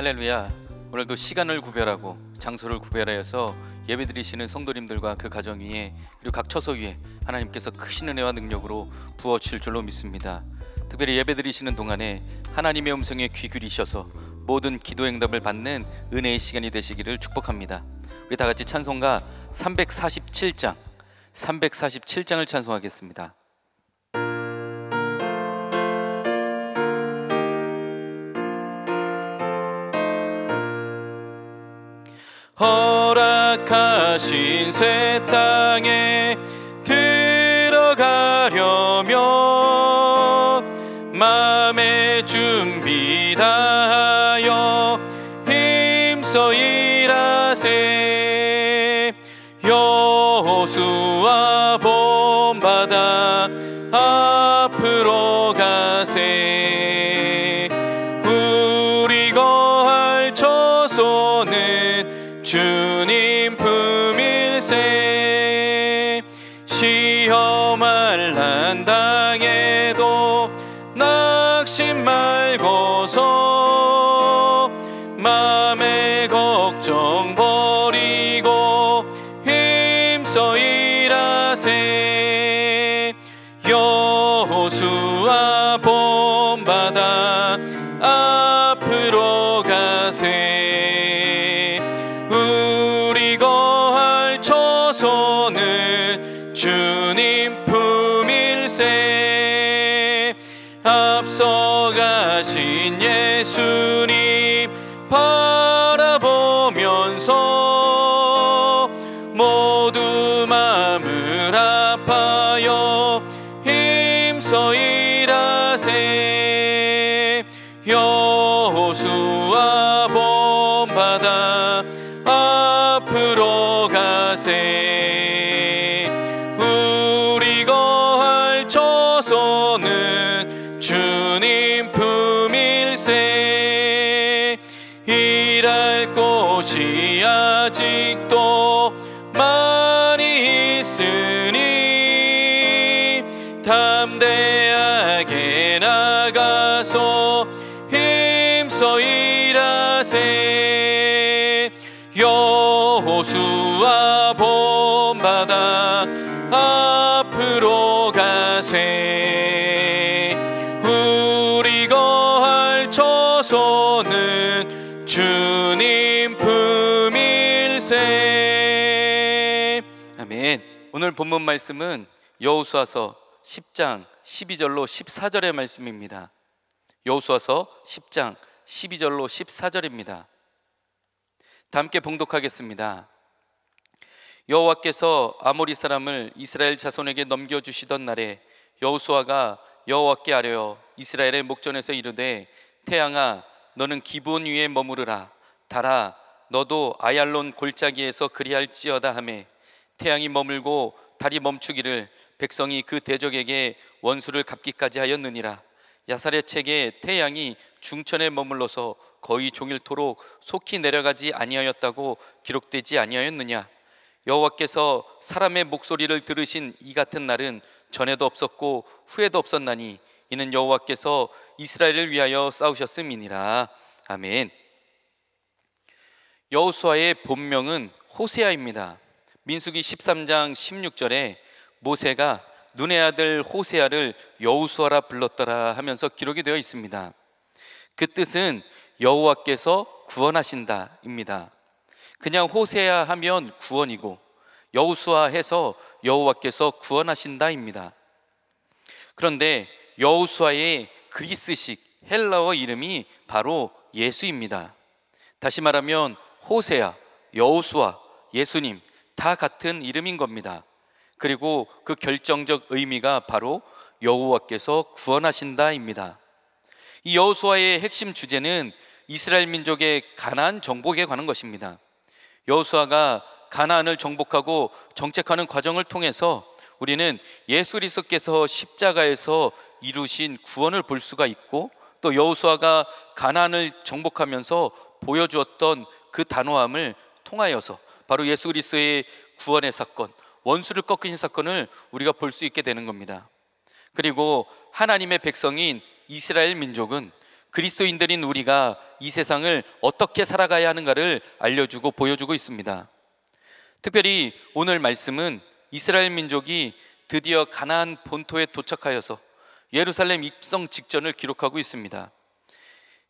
할렐루야. 오늘도 시간을 구별하고 장소를 구별하여서 예배드리시는 성도님들과 그 가정 위에 그리고 각 처소 위에 하나님께서 크신 은혜와 능력으로 부어주실 줄로 믿습니다. 특별히 예배드리시는 동안에 하나님의 음성에 귀 기울이셔서 모든 기도 응답을 받는 은혜의 시간이 되시기를 축복합니다. 우리 다 같이 찬송가 347장을 찬송하겠습니다. 허락하신 새 땅에 들어가려면 마음의 준비 다하여 힘써 일하세. 여호수아 본받아 앞으로 가세. 우리 거할 처소는 주님 품일세. 시험할 난 당해도 낙심 말고서 맘의 걱정 버리고 힘써 일하세. 여호수아 본받아 앞으로 가세. 우리 거할 처소는 주님 품일세. 앞서가신 예수님 바라보면서 모두 마음을 아파여 힘써 일하세. 여호수아 본받아 앞으로 가세. 우리 거할 처소는 주님 품일세. 일할 곳이 아직도 많이 있으니 담대하게 나가서 힘써 일하세. 여호수아 본받아 앞으로 가세. 우리 거할 처소는 주님 품일세. 아멘. 오늘 본문 말씀은 여호수아서 10장 12절로 14절의 말씀입니다. 여호수아서 10장 12절로 14절입니다. 다 함께 봉독하겠습니다. 여호와께서 아모리 사람을 이스라엘 자손에게 넘겨주시던 날에 여호수아가 여호와께 아뢰어 이스라엘의 목전에서 이르되 태양아 너는 기브온 위에 머무르라. 달아 너도 아얄론 골짜기에서 그리할지어다 하매 태양이 머물고 달이 멈추기를 백성이 그 대적에게 원수를 갚기까지 하였느니라. 야살의 책에 태양이 중천에 머물러서 거의 종일토록 속히 내려가지 아니하였다고 기록되지 아니하였느냐. 여호와께서 사람의 목소리를 들으신 이 같은 날은 전에도 없었고 후에도 없었나니 이는 여호와께서 이스라엘을 위하여 싸우셨음이니라. 아멘. 여호수아의 본명은 호세아입니다. 민수기 13장 16절에 모세가 눈의 아들 호세아를 여호수아라 불렀더라 하면서 기록이 되어 있습니다. 그 뜻은 여호와께서 구원하신다 입니다. 그냥 호세아 하면 구원이고 여호수아 해서 여호와께서 구원하신다 입니다. 그런데 여호수아의 그리스식 헬라어 이름이 바로 예수입니다. 다시 말하면 호세아, 여호수아, 예수님 다 같은 이름인 겁니다. 그리고 그 결정적 의미가 바로 여호와께서 구원하신다입니다. 이 여호수아의 핵심 주제는 이스라엘 민족의 가나안 정복에 관한 것입니다. 여호수아가 가나안을 정복하고 정책하는 과정을 통해서 우리는 예수 그리스도께서 십자가에서 이루신 구원을 볼 수가 있고, 또 여호수아가 가나안을 정복하면서 보여주었던 그 단호함을 통하여서 바로 예수 그리스도의 구원의 사건, 원수를 꺾으신 사건을 우리가 볼 수 있게 되는 겁니다. 그리고 하나님의 백성인 이스라엘 민족은 그리스도인들인 우리가 이 세상을 어떻게 살아가야 하는가를 알려주고 보여주고 있습니다. 특별히 오늘 말씀은 이스라엘 민족이 드디어 가나안 본토에 도착하여서 예루살렘 입성 직전을 기록하고 있습니다.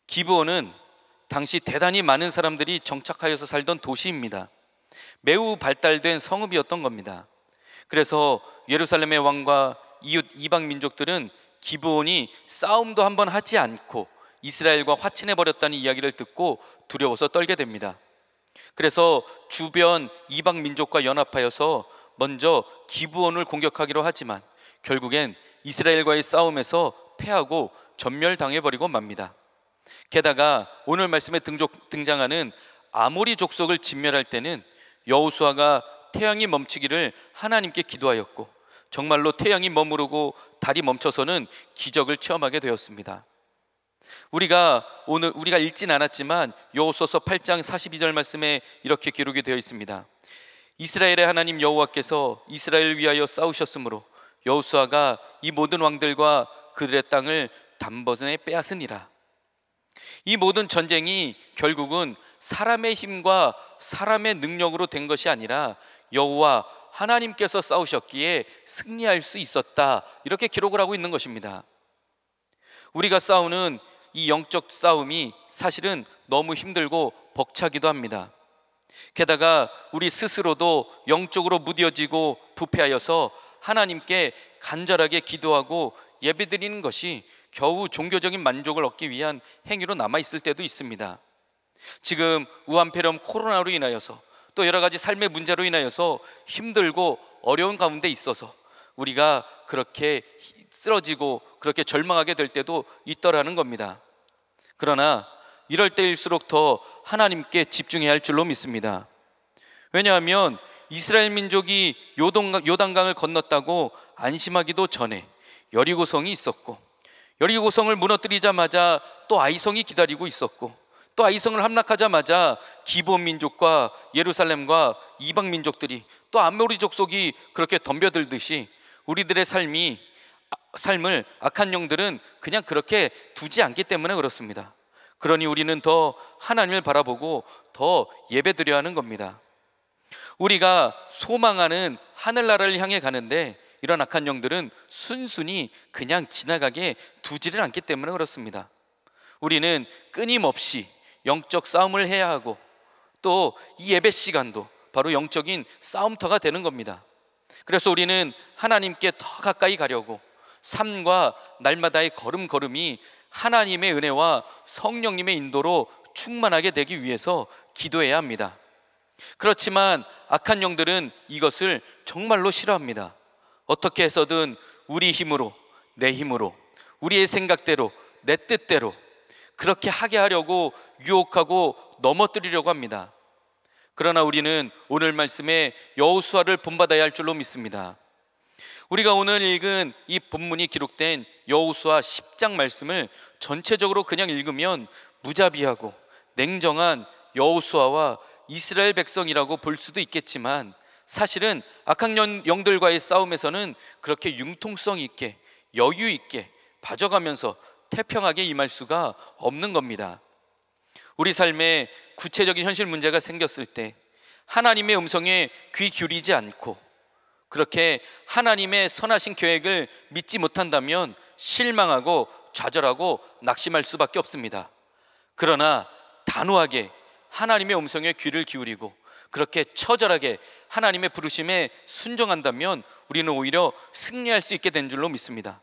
기브온은 당시 대단히 많은 사람들이 정착하여서 살던 도시입니다. 매우 발달된 성읍이었던 겁니다. 그래서 예루살렘의 왕과 이웃 이방 민족들은 기브온이 싸움도 한번 하지 않고 이스라엘과 화친해버렸다는 이야기를 듣고 두려워서 떨게 됩니다. 그래서 주변 이방 민족과 연합하여서 먼저 기브온을 공격하기로 하지만 결국엔 이스라엘과의 싸움에서 패하고 전멸당해버리고 맙니다. 게다가 오늘 말씀에 등장하는 아모리 족속을 진멸할 때는 여호수아가 태양이 멈추기를 하나님께 기도하였고 정말로 태양이 머무르고 달이 멈춰서는 기적을 체험하게 되었습니다. 우리가 읽진 않았지만 여호수아서 8장 42절 말씀에 이렇게 기록이 되어 있습니다. 이스라엘의 하나님 여호와께서 이스라엘을 위하여 싸우셨으므로 여호수아가 이 모든 왕들과 그들의 땅을 단번에 빼앗으니라. 이 모든 전쟁이 결국은 사람의 힘과 사람의 능력으로 된 것이 아니라 여호와 하나님께서 싸우셨기에 승리할 수 있었다, 이렇게 기록을 하고 있는 것입니다. 우리가 싸우는 이 영적 싸움이 사실은 너무 힘들고 벅차기도 합니다. 게다가 우리 스스로도 영적으로 무뎌지고 부패하여서 하나님께 간절하게 기도하고 예배드리는 것이 겨우 종교적인 만족을 얻기 위한 행위로 남아있을 때도 있습니다. 지금 우한폐렴 코로나로 인하여서 또 여러 가지 삶의 문제로 인하여서 힘들고 어려운 가운데 있어서 우리가 그렇게 쓰러지고 그렇게 절망하게 될 때도 있더라는 겁니다. 그러나 이럴 때일수록 더 하나님께 집중해야 할 줄로 믿습니다. 왜냐하면 이스라엘 민족이 요단강을 건넜다고 안심하기도 전에 여리고성이 있었고, 여리고성을 무너뜨리자마자 또 아이성이 기다리고 있었고, 또 아이성을 함락하자마자 기브온 민족과 예루살렘과 이방 민족들이 또 아모리 족속이 그렇게 덤벼들듯이 우리들의 삶을 악한 영들은 그냥 그렇게 두지 않기 때문에 그렇습니다. 그러니 우리는 더 하나님을 바라보고 더 예배드려야 하는 겁니다. 우리가 소망하는 하늘나라를 향해 가는데 이런 악한 영들은 순순히 그냥 지나가게 두지를 않기 때문에 그렇습니다. 우리는 끊임없이 영적 싸움을 해야 하고 또 이 예배 시간도 바로 영적인 싸움터가 되는 겁니다. 그래서 우리는 하나님께 더 가까이 가려고 삶과 날마다의 걸음걸음이 하나님의 은혜와 성령님의 인도로 충만하게 되기 위해서 기도해야 합니다. 그렇지만 악한 영들은 이것을 정말로 싫어합니다. 어떻게 해서든 우리 힘으로, 내 힘으로, 우리의 생각대로, 내 뜻대로 그렇게 하게 하려고 유혹하고 넘어뜨리려고 합니다. 그러나 우리는 오늘 말씀에 여호수아를 본받아야 할 줄로 믿습니다. 우리가 오늘 읽은 이 본문이 기록된 여호수아 10장 말씀을 전체적으로 그냥 읽으면 무자비하고 냉정한 여호수아와 이스라엘 백성이라고 볼 수도 있겠지만 사실은 악한 영들과의 싸움에서는 그렇게 융통성 있게 여유 있게 봐줘가면서 태평하게 임할 수가 없는 겁니다. 우리 삶에 구체적인 현실 문제가 생겼을 때 하나님의 음성에 귀 기울이지 않고 그렇게 하나님의 선하신 계획을 믿지 못한다면 실망하고 좌절하고 낙심할 수밖에 없습니다. 그러나 단호하게 하나님의 음성에 귀를 기울이고 그렇게 처절하게 하나님의 부르심에 순종한다면 우리는 오히려 승리할 수 있게 된 줄로 믿습니다.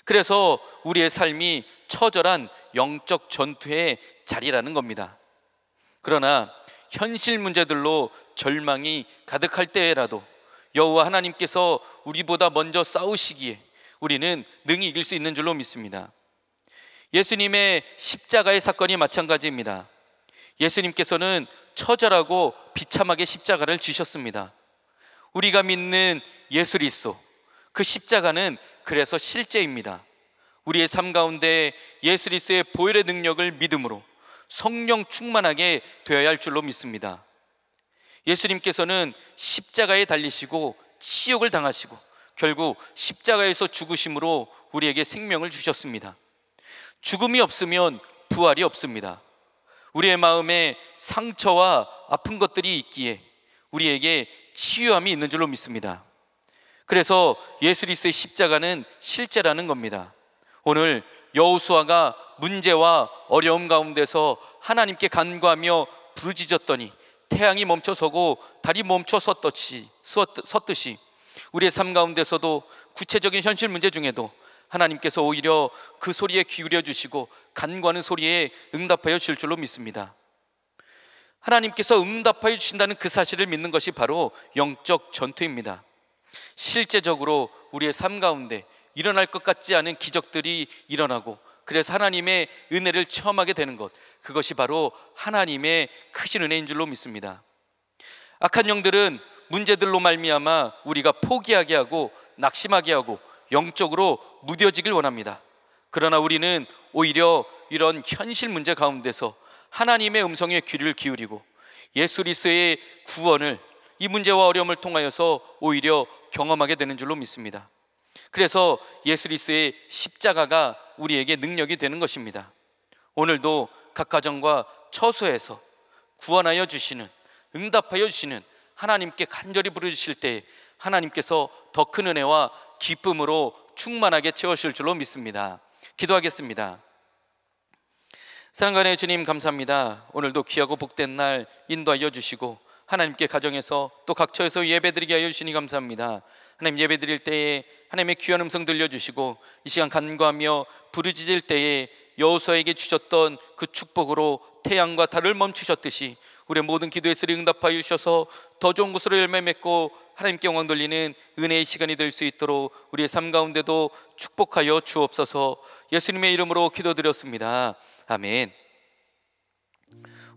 그래서 우리의 삶이 처절한 영적 전투의 자리라는 겁니다. 그러나 현실 문제들로 절망이 가득할 때라도 여호와 하나님께서 우리보다 먼저 싸우시기에 우리는 능히 이길 수 있는 줄로 믿습니다. 예수님의 십자가의 사건이 마찬가지입니다. 예수님께서는 처절하고 비참하게 십자가를 지셨습니다. 우리가 믿는 예수 그리스도, 그 십자가는 그래서 실제입니다. 우리의 삶 가운데 예수 그리스도의 보혈의 능력을 믿음으로 성령 충만하게 되어야 할 줄로 믿습니다. 예수님께서는 십자가에 달리시고 치욕을 당하시고 결국 십자가에서 죽으심으로 우리에게 생명을 주셨습니다. 죽음이 없으면 부활이 없습니다. 우리의 마음에 상처와 아픈 것들이 있기에 우리에게 치유함이 있는 줄로 믿습니다. 그래서 예수 그리스도의 십자가는 실제라는 겁니다. 오늘 여호수아가 문제와 어려움 가운데서 하나님께 간구하며 부르짖었더니 태양이 멈춰서고 달이 멈춰 섰듯이 우리의 삶 가운데서도 구체적인 현실 문제 중에도 하나님께서 오히려 그 소리에 기울여 주시고 간구하는 소리에 응답하여 주실 줄로 믿습니다. 하나님께서 응답하여 주신다는 그 사실을 믿는 것이 바로 영적 전투입니다. 실제적으로 우리의 삶 가운데 일어날 것 같지 않은 기적들이 일어나고 그래서 하나님의 은혜를 체험하게 되는 것, 그것이 바로 하나님의 크신 은혜인 줄로 믿습니다. 악한 영들은 문제들로 말미암아 우리가 포기하게 하고 낙심하게 하고 영적으로 무뎌지길 원합니다. 그러나 우리는 오히려 이런 현실 문제 가운데서 하나님의 음성에 귀를 기울이고 예수 그리스도의 구원을 이 문제와 어려움을 통하여서 오히려 경험하게 되는 줄로 믿습니다. 그래서 예수 그리스도의 십자가가 우리에게 능력이 되는 것입니다. 오늘도 각 가정과 처소에서 구원하여 주시는, 응답하여 주시는 하나님께 간절히 부르짖을 때 하나님께서 더 큰 은혜와 기쁨으로 충만하게 채우실 줄로 믿습니다. 기도하겠습니다. 사랑하는 주님, 감사합니다. 오늘도 귀하고 복된 날 인도하여 주시고 하나님께 가정에서 또 각 처에서 예배드리게 하여 주시니 감사합니다. 하나님, 예배드릴 때에 하나님의 귀한 음성 들려주시고 이 시간 간구하며 부르짖을 때에 여호수아에게 주셨던 그 축복으로 태양과 달을 멈추셨듯이 우리의 모든 기도의 소리 응답하여 주셔서 더 좋은 곳으로 열매 맺고 하나님께 영광 돌리는 은혜의 시간이 될 수 있도록 우리의 삶 가운데도 축복하여 주옵소서. 예수님의 이름으로 기도드렸습니다. 아멘.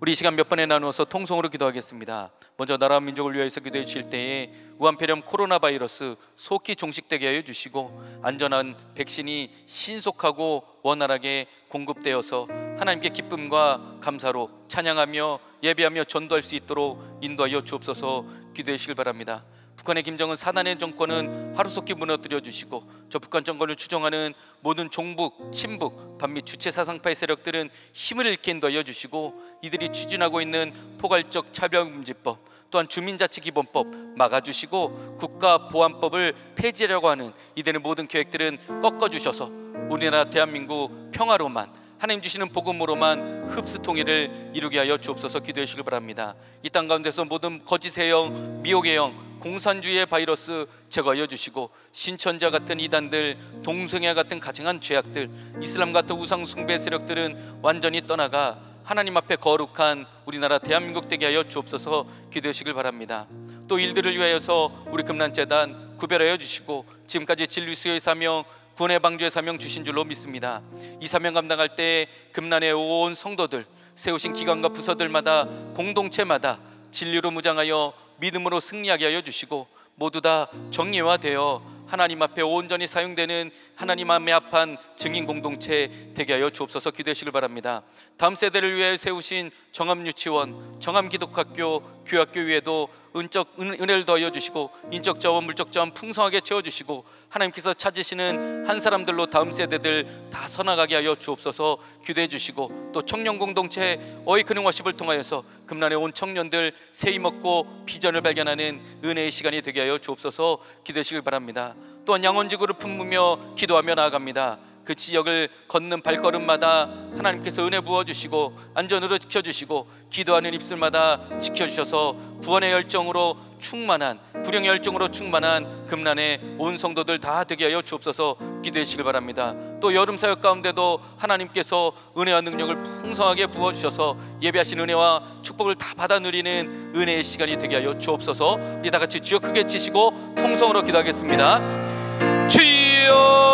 우리 이 시간 몇 번에 나누어서 통성으로 기도하겠습니다. 먼저 나라와 민족을 위하여서 기도해 주실 때에 우한폐렴 코로나 바이러스 속히 종식되게 하여 주시고 안전한 백신이 신속하고 원활하게 공급되어서 하나님께 기쁨과 감사로 찬양하며 예배하며 전도할 수 있도록 인도하여 주옵소서. 기도해 주시길 바랍니다. 북한의 김정은 사단의 정권은 하루속히 무너뜨려 주시고 저 북한 정권을 추종하는 모든 종북, 친북, 반미 주체 사상파의 세력들은 힘을 잃게 인도하여 주시고 이들이 추진하고 있는 포괄적 차별금지법 또한 주민자치기본법 막아주시고 국가보안법을 폐지하려고 하는 이들의 모든 계획들은 꺾어주셔서 우리나라 대한민국 평화로만 하나님 주시는 복음으로만 흡수통일을 이루게 하여 주옵소서. 기도해 주시길 바랍니다. 이 땅 가운데서 모든 거짓의 영, 미혹의 영, 공산주의의 바이러스 제거하여 주시고 신천지와 같은 이단들, 동성애와 같은 가증한 죄악들, 이슬람 같은 우상 숭배 세력들은 완전히 떠나가 하나님 앞에 거룩한 우리나라 대한민국 되게 하여 주옵소서. 기도해 주시길 바랍니다. 또 일들을 위하여서 우리 금난재단 구별하여 주시고 지금까지 진리수의 사명, 구원의 방주의 사명 주신 줄로 믿습니다. 이 사명 감당할 때 금난의 온 성도들, 세우신 기관과 부서들마다 공동체마다 진리로 무장하여 믿음으로 승리하게 하여 주시고 모두 다 정예화되어 하나님 앞에 온전히 사용되는 하나님 앞에 합한 증인 공동체 되게 하여 주옵소서. 기도해 주시길 바랍니다. 다음 세대를 위해 세우신 정암유치원, 정암기독학교, 교학교 위에도 은혜를 더하여 주시고 인적 자원, 물적 자원 풍성하게 채워주시고 하나님께서 찾으시는 한 사람들로 다음 세대들 다 서나가게 하여 주옵소서. 기도해 주시고 또 청년 공동체 어이크닝 워십을 통하여서 금난에 온 청년들 새 힘없고 비전을 발견하는 은혜의 시간이 되게 하여 주옵소서. 기도해 주시길 바랍니다. 또한 양원지구를 품으며 기도하며 나아갑니다. 그 지역을 걷는 발걸음마다 하나님께서 은혜 부어주시고 안전으로 지켜주시고 기도하는 입술마다 지켜주셔서 구원의 열정으로 충만한, 구령의 열정으로 충만한 금난의 온 성도들 다 되게 하여 주옵소서. 기도해 주시길 바랍니다. 또 여름 사역 가운데도 하나님께서 은혜와 능력을 풍성하게 부어주셔서 예배하신 은혜와 축복을 다 받아 누리는 은혜의 시간이 되게 하여 주옵소서. 우리 다 같이 주여 크게 치시고 통성으로 기도하겠습니다. 주여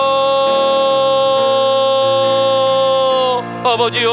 아버지요,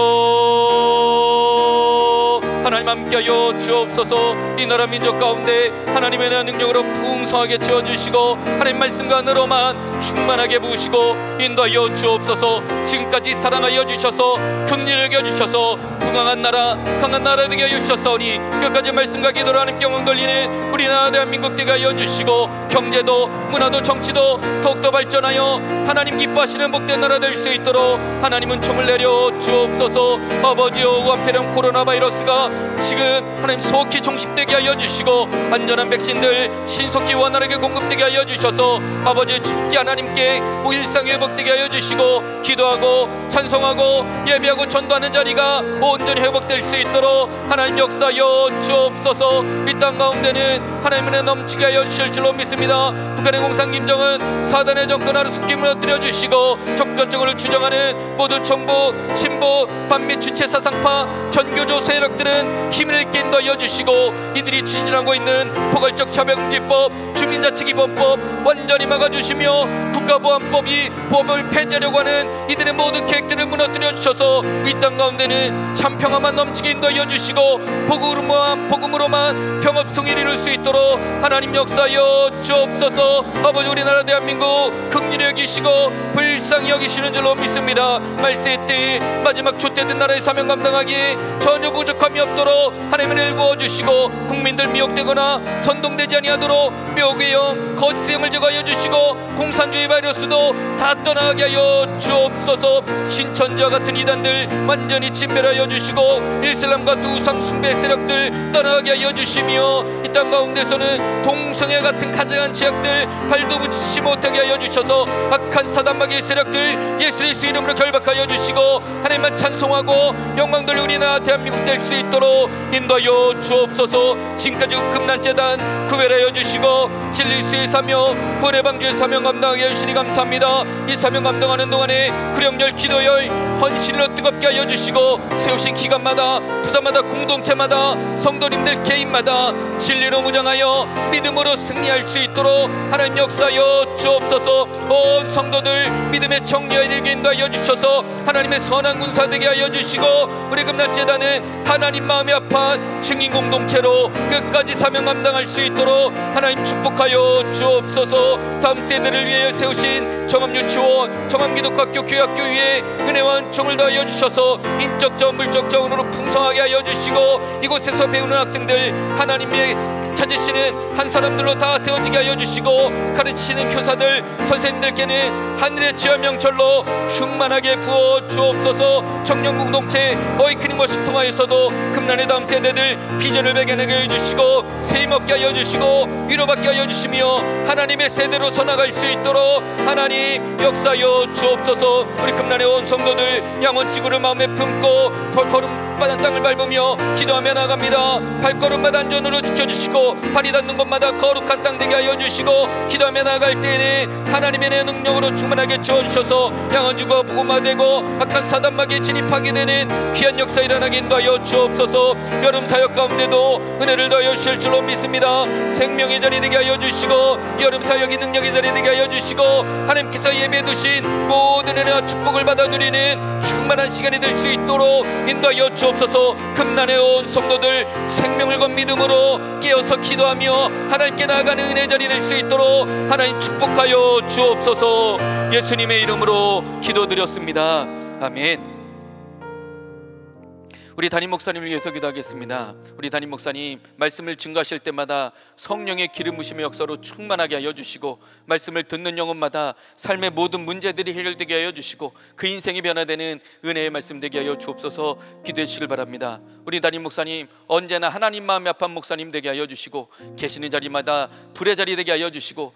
하나님 함께하여 주옵소서. 이 나라 민족 가운데 하나님의 능력으로 풍성하게 채워주시고 하나님 말씀과 은혜로만 충만하게 부으시고 인도하여 주옵소서. 지금까지 사랑하여 주셔서 긍휼히 여겨주셔서 풍성한 나라 강한 나라 되게 하여 주셨사오니 끝까지 말씀과 기도로 하나님께 영광 돌리는 우리나라 대한민국 되게 하여 주시고 경제도 문화도 정치도 더욱더 발전하여 하나님 기뻐하시는 복된 나라 될 수 있도록 하나님 은총을 내려 주옵소서. 아버지여, 우한폐렴 코로나 바이러스가 지금 하나님 속히 종식되게 하여 주시고 안전한 백신들 신속히 원활하게 공급되게 하여 주셔서 아버지 죽기 하나님께 일상회복되게 하여 주시고 기도하고 찬송하고 예배하고 전도하는 자리가 온전히 회복될 수 있도록 하나님 역사하여 주옵소서. 이 땅 가운데는 하나님의 은혜 넘치게 하여 주실 줄로 믿습니다. 북한의 공산 김정은 사단의 정권 아래 숙기 무너뜨려 주시고 접근정을 주장하는 모든 정부 친부 반미 주체 사상파 전교조 세력들은 힘을 잃게 인도하여 주시고 이들이 추진하고 있는 포괄적 차별금지법 주민자치기본법 완전히 막아주시며 국가보안법이 법을 폐지하려고 하는 이들의 모든 계획들을 무너뜨려 주셔서 이 땅 가운데는 참 평화만 넘치게 인도하여 주시고 복음으로만 평화통일을 이룰 수 있도록 하나님 역사하여 주옵소서. 아버지, 우리나라 대한민국 긍휼히 여기시고 불쌍히 여기시는 줄로 믿습니다. 말세의 때에 마지막 촛대된 나라의 사명 감당하기 전혀 부족함이 없도록 하나님의 은혜를 부어주시고 국민들 미혹되거나 선동되지 아니하도록 미혹의 영 거짓의 영을 제거하여 주시고 공산주의 바이러스도 다 떠나게 하여 주옵소서. 신천지와 같은 이단들 완전히 진멸하여 주시고 이슬람과 우상 숭배 세력들 떠나게 하여 주시며 이 땅 가운데서는 동성애 같은 가증한 죄악들 발도 붙이지 못하게 하여 주셔서 악한 사단마귀의 세력들 예수 그리스도 이름으로 결박하여 주시고 하나님만 찬송하고 영광 돌려 우리나라 대한민국 될 수 있도록 인도하여 주옵소서. 지금까지 금난재단 구별하여 주시고 진리수의 사명 구원의 방주의 사명 감당하게 하시니 감사합니다. 이 사명 감당하는 동안에 구령열 기도열 헌신으로 뜨겁게 하여 주시고 세우신 기관마다 부서마다 공동체마다 성도님들 개인마다 진리로 무장하여 믿음으로 승리할 수 있도록 하나님 역사하여 주옵소서. 온 성도들 믿음의 정리에 이르게 인도하여 주셔서 하나님의 선한 군사 되게 하여 주시고 우리 금난재단은 하나님 마음이 아파한 증인 공동체로 끝까지 사명 감당할 수 있도록 하나님 축복하여 주옵소서. 다음 세대를 위해 세우신 정암유치원 정암기독학교 교회학교 위에 은혜와 은총을 더하여 주셔서 인적 자원 물적 자원으로 풍성하게 하여 주시고 이곳에서 배우는 학생들 하나님의 찾으시는 한 사람들로 다 세워지게 하여 주시고 가르치시는 교사들 선생님들께는 하늘의 지하 명철로 충만하게 부어 주옵소서. 청년 공동체 어이크닝 워십 통하여서도 금난의 다음 세대들 비전을 발견하게 하여 주시고 세임 얻게 하여 주시고 위로받게 하여 주시며 하나님의 세대로 서나갈 수 있도록 하나님 역사하여 주옵소서. 우리 금난의 온 성도들 양원지구를 마음에 품고 걸음마다 땅을 밟으며 기도하며 나갑니다. 발걸음마다 안전으로 지켜주시고 발이 닿는 곳마다 거룩한 땅 되게 하여 주시고 기도하며 나갈 때에는 하나님의 내 능력으로 충만하게 채워주셔서 양원지구가 복음화되고 악한 사단마귀에 진입하게 되는 귀한 역사 일어나게 인도하여 주옵소서. 여름 사역 가운데도 은혜를 더하여 주실 줄로 믿습니다. 생명의 자리 되게 하여 주시고 여름 사역이 능력의 자리 되게 하여 주시고 하나님께서 예배해 두신 모든 은혜와 축복을 받아 누리는 충만한 시간이 될 수 있도록 인도하여 주옵소서. 금난의 온 성도들 생명을 건 믿음으로 깨어서 기도하며 하나님께 나아가는 은혜 자리 될 수 있도록 하나님 축복하여 주옵소서. 예수님의 이름으로 기도드렸습니다. 아멘. 우리 담임 목사님을 위해서 기도하겠습니다. 우리 담임 목사님 말씀을 증거하실 때마다 성령의 기름 부심의 역사로 충만하게 하여 주시고 말씀을 듣는 영혼마다 삶의 모든 문제들이 해결되게 하여 주시고 그 인생이 변화되는 은혜의 말씀 되게 하여 주옵소서. 기도해 주시길 바랍니다. 우리 담임 목사님 언제나 하나님 마음이 아픈 목사님 되게 하여 주시고 계시는 자리마다 불의 자리 되게 하여 주시고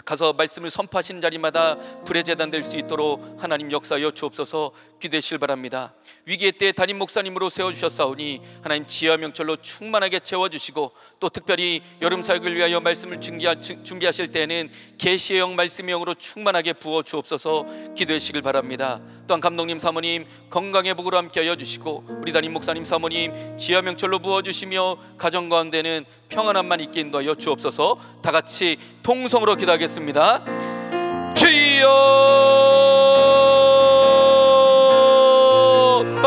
가서 말씀을 선포하시는 자리마다 불의 재단 될 수 있도록 하나님 역사하여 주옵소서. 기도해 주시길 바랍니다. 위기의 때에 담임 목사님으로 세워주셨사오니 하나님 지혜와 명철로 충만하게 채워주시고 또 특별히 여름 사역을 위하여 말씀을 준비하실 때에는 계시의 영 말씀의 영으로 충만하게 부어 주옵소서. 기도해 주시길 바랍니다. 또한 감독님 사모님 건강의 복으로 함께하여 주시고 우리 담임 목사님 사모님 지혜와 명철로 부어주시며 가정 가운데는 평안함만 있게 인도하여 주옵소서. 다 같이 통성으로 기도하겠습니다. 주여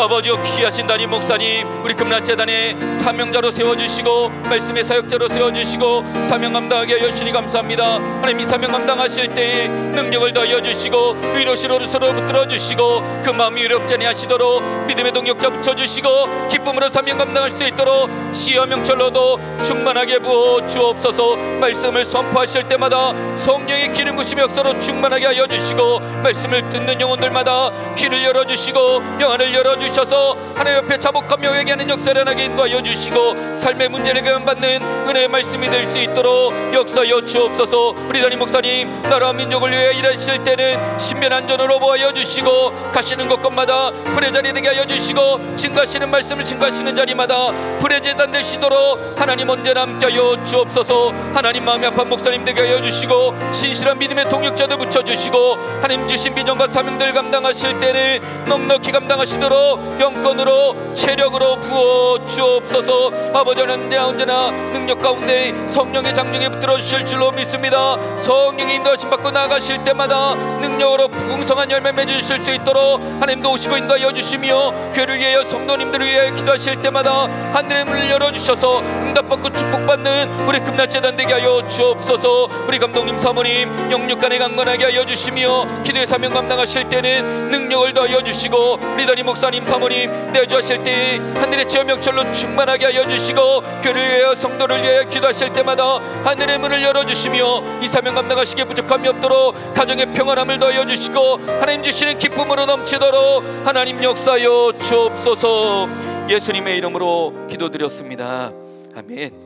아버지여 귀하신 담임 목사님 우리 금란재단의 사명자로 세워주시고 말씀의 사역자로 세워주시고 사명 감당하게 여신이 감사합니다. 하나님 이 사명 감당하실 때에 능력을 더하여 주시고 위로시로 서로 붙들어 주시고 그 마음이 위롭지 아니하시도록 믿음의 동력자 붙여주시고 기쁨으로 사명 감당할 수 있도록 지혜와 명철로도 충만하게 부어 주옵소서. 말씀을 선포하실 때마다 성령의 기름 부심의 역사로 충만하게 하여 주시고 말씀을 듣는 영혼들마다 귀를 열어주시고 영안을 열어주셔서 하나님 옆에 자복하며 회개하는 역사를 하게 인도하여 주시고 삶의 문제를 해결받는 은혜의 말씀이 될 수 있도록 역사하여 주옵소서. 우리 담임 목사님 나라와 민족을 위해 일하실 때는 신변안전으로 보호하여 주시고 가시는 곳곳마다 불의 자리 되게 하여 주시고 증거하시는 말씀을 증거하시는 자리마다 불의 제단 되시도록 하나님 언제나 함께하여 주옵소서. 하나님 마음이 아픈 목사님 되게 하여 주시고 신실한 믿음의 동역자도 붙여주시고 하나님 주신 비전과 사명들 감당하실 때는 넉넉히 감당하시도록 영권으로 체력으로 부어 주옵소서. 아버지 하나님 언제나 능력 가운데 성령의 장중에 붙들어 주실 줄로 믿습니다. 성령의 인도하심 받고 나아가실 때마다 능력으로 풍성한 열매 맺으실 수 있도록 하나님도 오시고 인도하여 주시며 교회를 위하여 성도님들을 위하여 기도하실 때마다 하늘의 문을 열어주셔서 응답받고 축복받는 우리 금란재단 되게 하여 주옵소서. 우리 감독님 사모님 영육간에 강건하게 하여 주시며 기도의 사명 감당하실 때는 능력을 더하여 주시고 우리 담임 목사님 사모님 내주하실 때 하늘의 지혜와 명철로 충만하게 하여 주시고 교회를 위하여 성도를 위하여 기도하실 때마다 하늘의 문을 열어주시며 이 사명 감당하시기에 부족함이 없도록 가정의 평안함을 더하여 주시고 하나님 주시는 기쁨으로 넘치도록 하나님 역사하여 주옵소서. 예수님의 이름으로 기도드렸습니다. 아멘.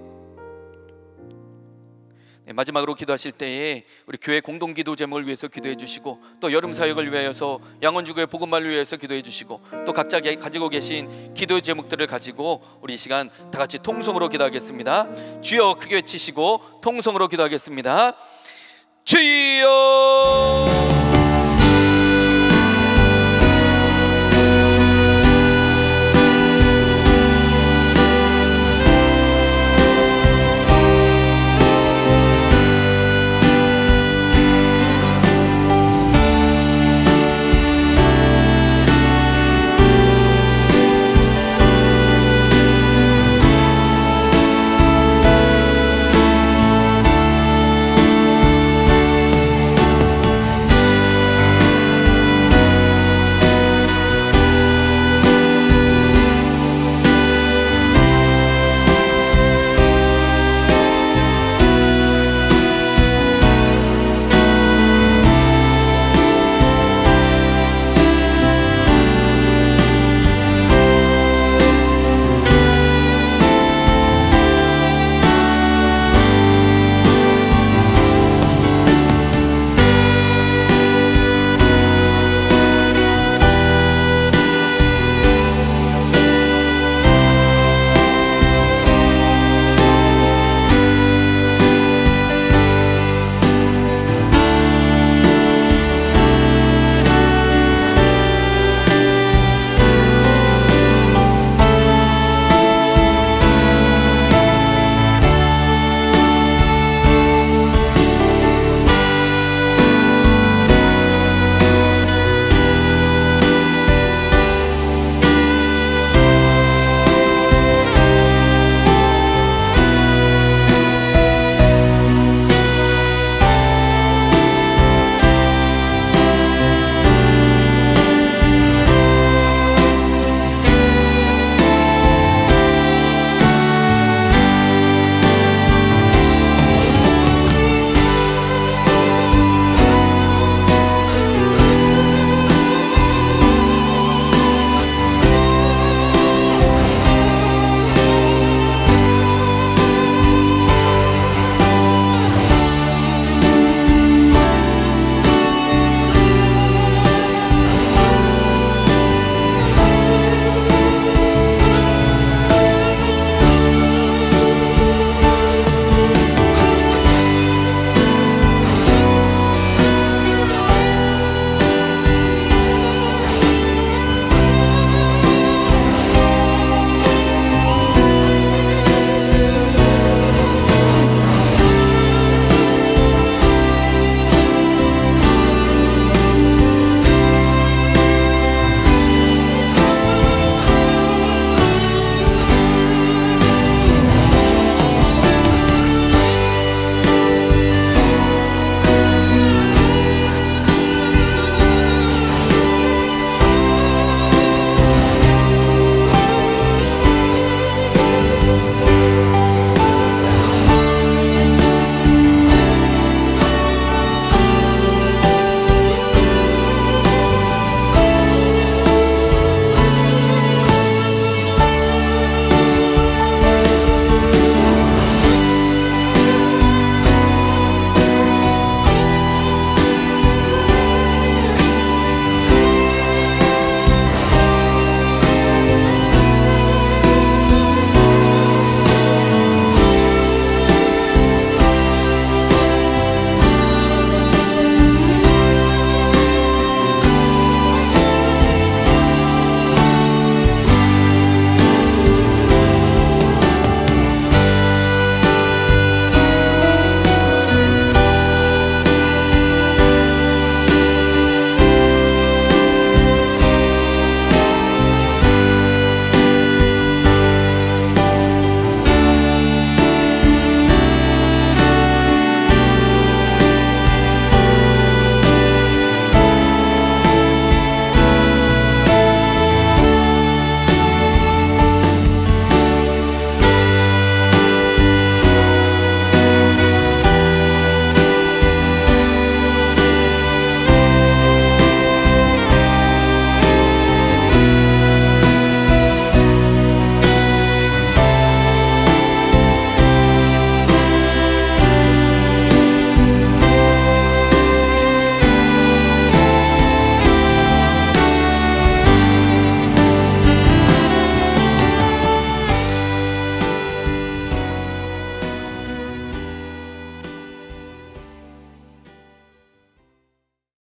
네, 마지막으로 기도하실 때에 우리 교회 공동기도 제목을 위해서 기도해 주시고 또 여름 사역을 위하여서 양원주교회 복음만을 위해서 기도해 주시고 또 각자 가지고 계신 기도 제목들을 가지고 우리 이 시간 다 같이 통성으로 기도하겠습니다. 주여 크게 외치시고 통성으로 기도하겠습니다. 주여